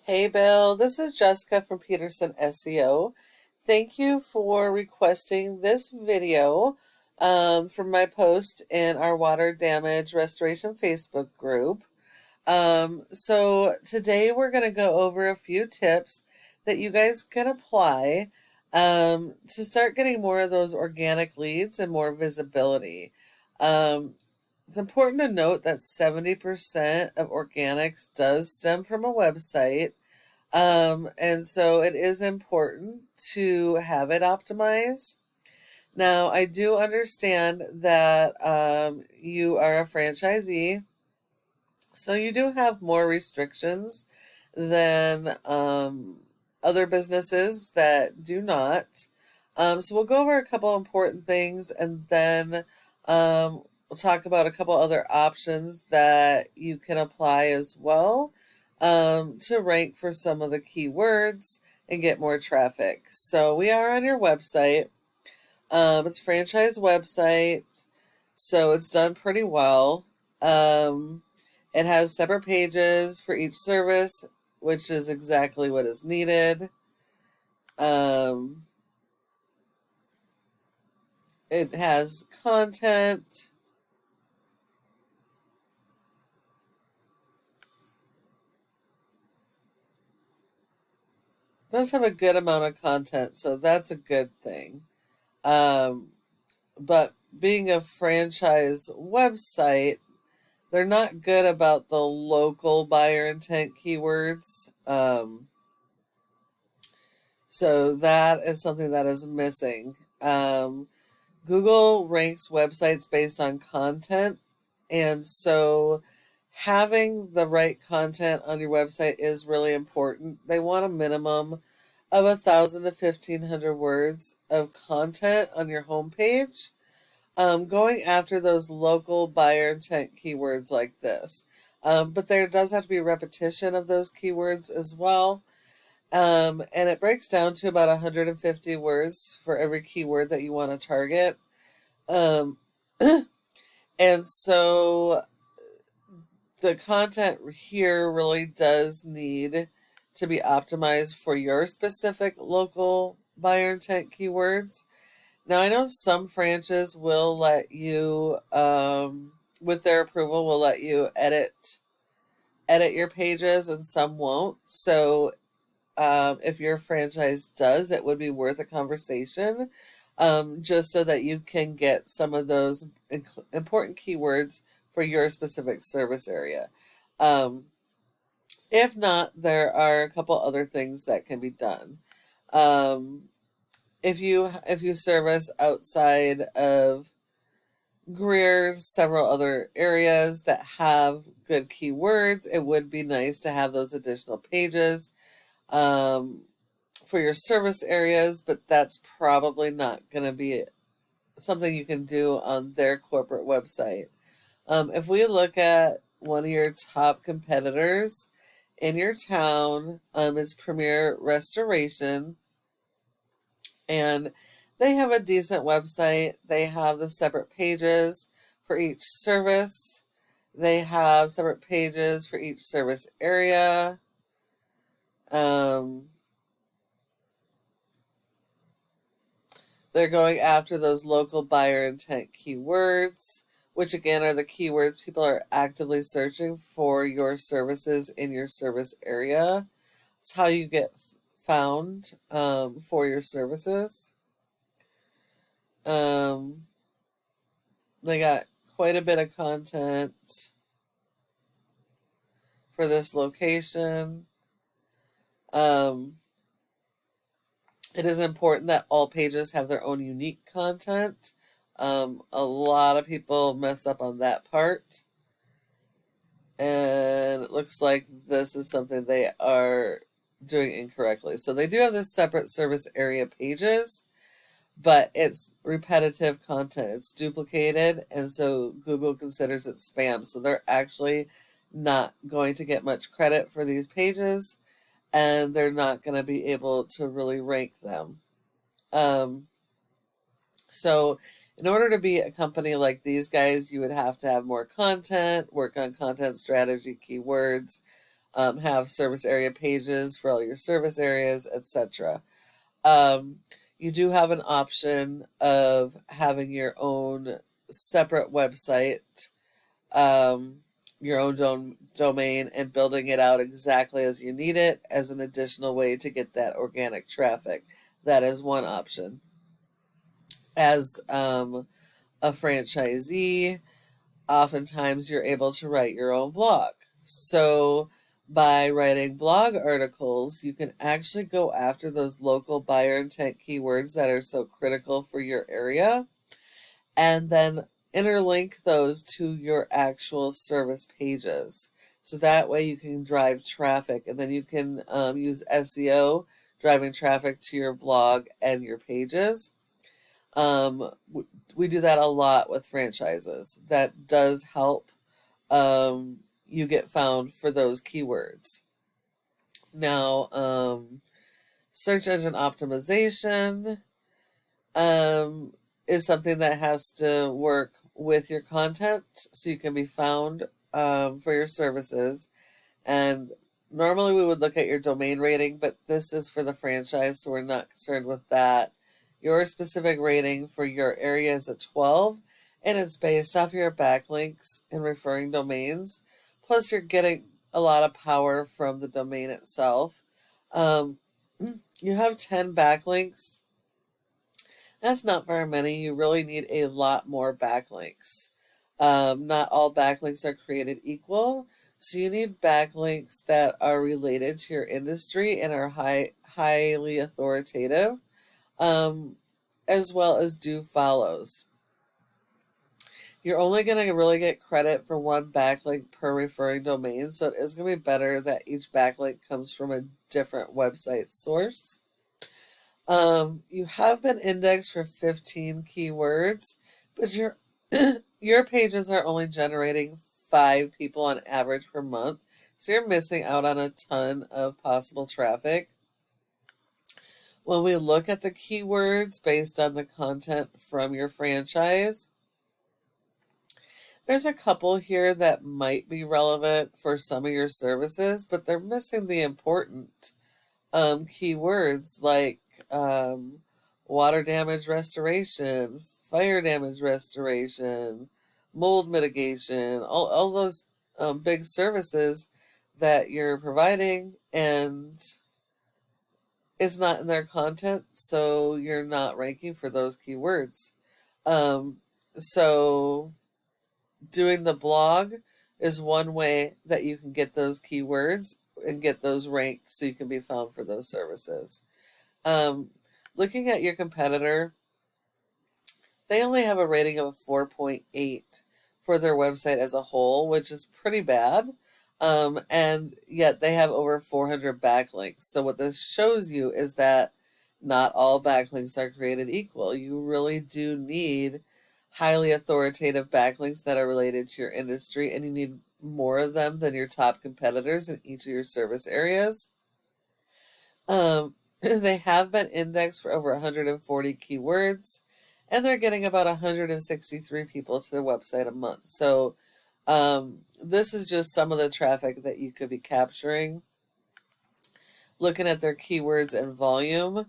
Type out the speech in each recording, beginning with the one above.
Hey Bill, this is Jessica from Peterson SEO. Thank you for requesting this video from my post in our water damage restoration Facebook group. So today we're going to go over a few tips that you guys can apply to start getting more of those organic leads and more visibility. It's important to note that 70% of organics does stem from a website. And so it is important to have it optimized. Now, I do understand that you are a franchisee, so you do have more restrictions than other businesses that do not. So we'll go over a couple important things, and then we'll talk about a couple other options that you can apply as well to rank for some of the keywords and get more traffic. So we are on your website. It's a franchise website, so it's done pretty well. It has separate pages for each service, which is exactly what is needed. It has content. It does have a good amount of content, so that's a good thing. But being a franchise website, they're not good about the local buyer intent keywords. So that is something that is missing. Google ranks websites based on content, and so having the right content on your website is really important. They want a minimum of 1,000 to 1,500 words of content on your homepage. Going after those local buyer intent keywords like this. But there does have to be repetition of those keywords as well. And it breaks down to about 150 words for every keyword that you want to target. And so the content here really does need to be optimized for your specific local buyer intent keywords. Now, I know some franchises will let you, with their approval, will let you edit your pages, and some won't. So, if your franchise does, it would be worth a conversation, just so that you can get some of those important keywords for your specific service area. If not, there are a couple other things that can be done. If you service outside of Greer, several other areas that have good keywords, it would be nice to have those additional pages for your service areas, but that's probably not going to be something you can do on their corporate website. If we look at one of your top competitors in your town, is Premier Restoration, and they have a decent website. They have the separate pages for each service. They have separate pages for each service area. They're going after those local buyer intent keywords, which again are the keywords people are actively searching for your services in your service area. It's how you get found for your services. They got quite a bit of content for this location. It is important that all pages have their own unique content. A lot of people mess up on that part. And it looks like this is something they are doing incorrectly. So they do have this separate service area pages, but it's repetitive content. It's duplicated, and so Google considers it spam. So they're actually not going to get much credit for these pages, and they're not going to be able to really rank them. So in order to be a company like these guys, you would have to have more content, work on content strategy, keywords, have service area pages for all your service areas, etc. Um, you do have an option of having your own separate website, um, your own domain, and building it out exactly as you need it as an additional way to get that organic traffic. That is one option. As a franchisee, oftentimes you're able to write your own blog. So by writing blog articles, you can actually go after those local buyer intent keywords that are so critical for your area, and then interlink those to your actual service pages. So that way you can drive traffic, and then you can use SEO, driving traffic to your blog and your pages. Um, we do that a lot with franchises. That does help you get found for those keywords. Now, search engine optimization is something that has to work with your content so you can be found for your services. And normally we would look at your domain rating, but this is for the franchise, so we're not concerned with that. Your specific rating for your area is a 12, and it's based off your backlinks and referring domains. Plus, you're getting a lot of power from the domain itself. You have 10 backlinks. That's not very many. You really need a lot more backlinks. Not all backlinks are created equal. So you need backlinks that are related to your industry and are highly authoritative, as well as do follows. You're only going to really get credit for one backlink per referring domain, so it is going to be better that each backlink comes from a different website source. You have been indexed for 15 keywords, but your pages are only generating 5 people on average per month, so you're missing out on a ton of possible traffic. When we look at the keywords based on the content from your franchise, there's a couple here that might be relevant for some of your services, but they're missing the important keywords like water damage restoration, fire damage restoration, mold mitigation, all those big services that you're providing, and it's not in their content, so you're not ranking for those keywords. So doing the blog is one way that you can get those keywords and get those ranked so you can be found for those services. Looking at your competitor, they only have a rating of 4.8 for their website as a whole, which is pretty bad. And yet they have over 400 backlinks. So what this shows you is that not all backlinks are created equal. You really do need highly authoritative backlinks that are related to your industry, and you need more of them than your top competitors in each of your service areas. They have been indexed for over 140 keywords, and they're getting about 163 people to their website a month. So this is just some of the traffic that you could be capturing. Looking at their keywords and volume,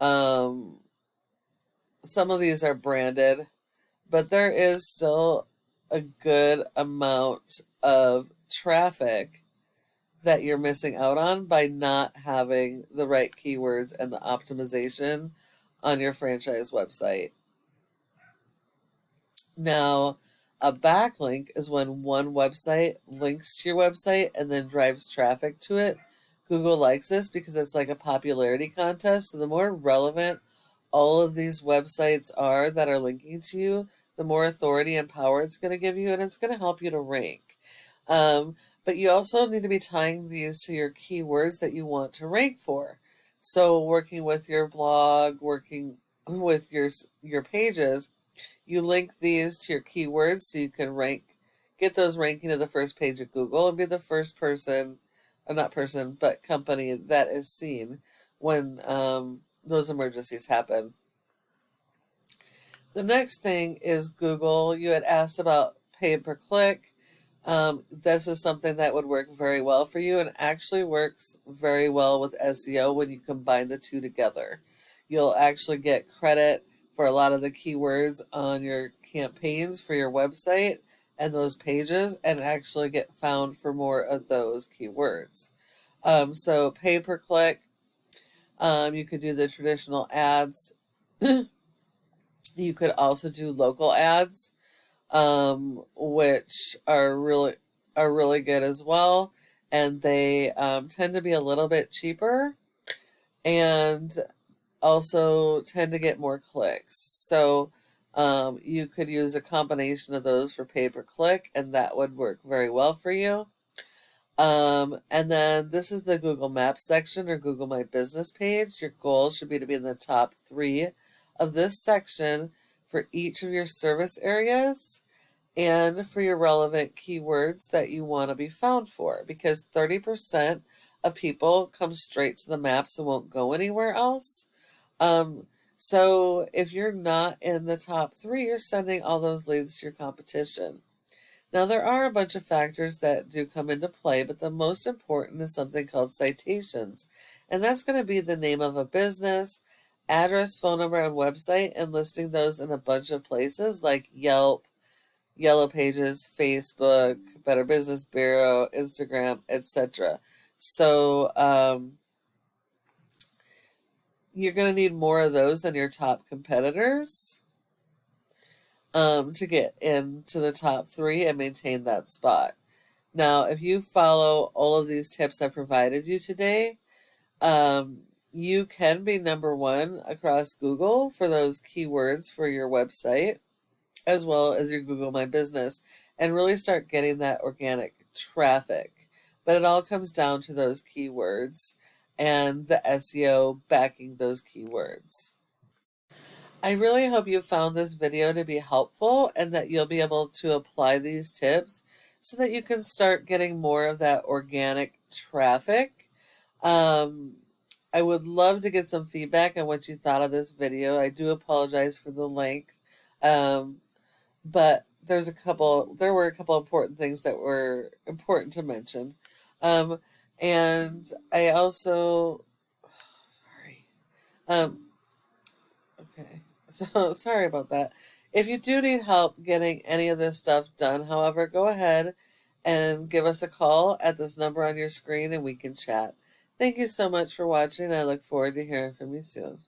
some of these are branded, but there is still a good amount of traffic that you're missing out on by not having the right keywords and the optimization on your franchise website. Now, a backlink is when one website links to your website and then drives traffic to it. Google likes this because it's like a popularity contest. So the more relevant all of these websites are that are linking to you, the more authority and power it's going to give you, and it's going to help you to rank. But you also need to be tying these to your keywords that you want to rank for. So working with your blog, working with your pages, you link these to your keywords so you can get those ranking to the first page of Google and be the first person, not person, but company that is seen when those emergencies happen. The next thing is Google. You had asked about pay per click. This is something that would work very well for you and actually works very well with SEO when you combine the two together. You'll actually get credit for a lot of the keywords on your campaigns for your website and those pages, and actually get found for more of those keywords. So pay per click, you could do the traditional ads. You could also do local ads, which are really good as well, and they tend to be a little bit cheaper and also tend to get more clicks. So you could use a combination of those for pay per click, and that would work very well for you. And then this is the Google Maps section or Google My Business page. Your goal should be to be in the top 3 of this section for each of your service areas and for your relevant keywords that you want to be found for, because 30% of people come straight to the maps and won't go anywhere else. Um, so if you're not in the top 3, you're sending all those leads to your competition. Now, there are a bunch of factors that do come into play, but the most important is something called citations. And that's going to be the name of a business, address, phone number, and website, and listing those in a bunch of places like Yelp, Yellow Pages, Facebook, Better Business Bureau, Instagram, etc. So you're going to need more of those than your top competitors to get into the top 3 and maintain that spot. Now, if you follow all of these tips I provided you today, you can be #1 across Google for those keywords for your website, as well as your Google My Business, and really start getting that organic traffic. But it all comes down to those keywords and the SEO backing those keywords. I really hope you found this video to be helpful and that you'll be able to apply these tips so that you can start getting more of that organic traffic. Um, I would love to get some feedback on what you thought of this video. I do apologize for the length, but there were a couple important things that were important to mention. Um, and I also, sorry. Okay. So sorry about that. If you do need help getting any of this stuff done, however, go ahead and give us a call at this number on your screen and we can chat. Thank you so much for watching. I look forward to hearing from you soon.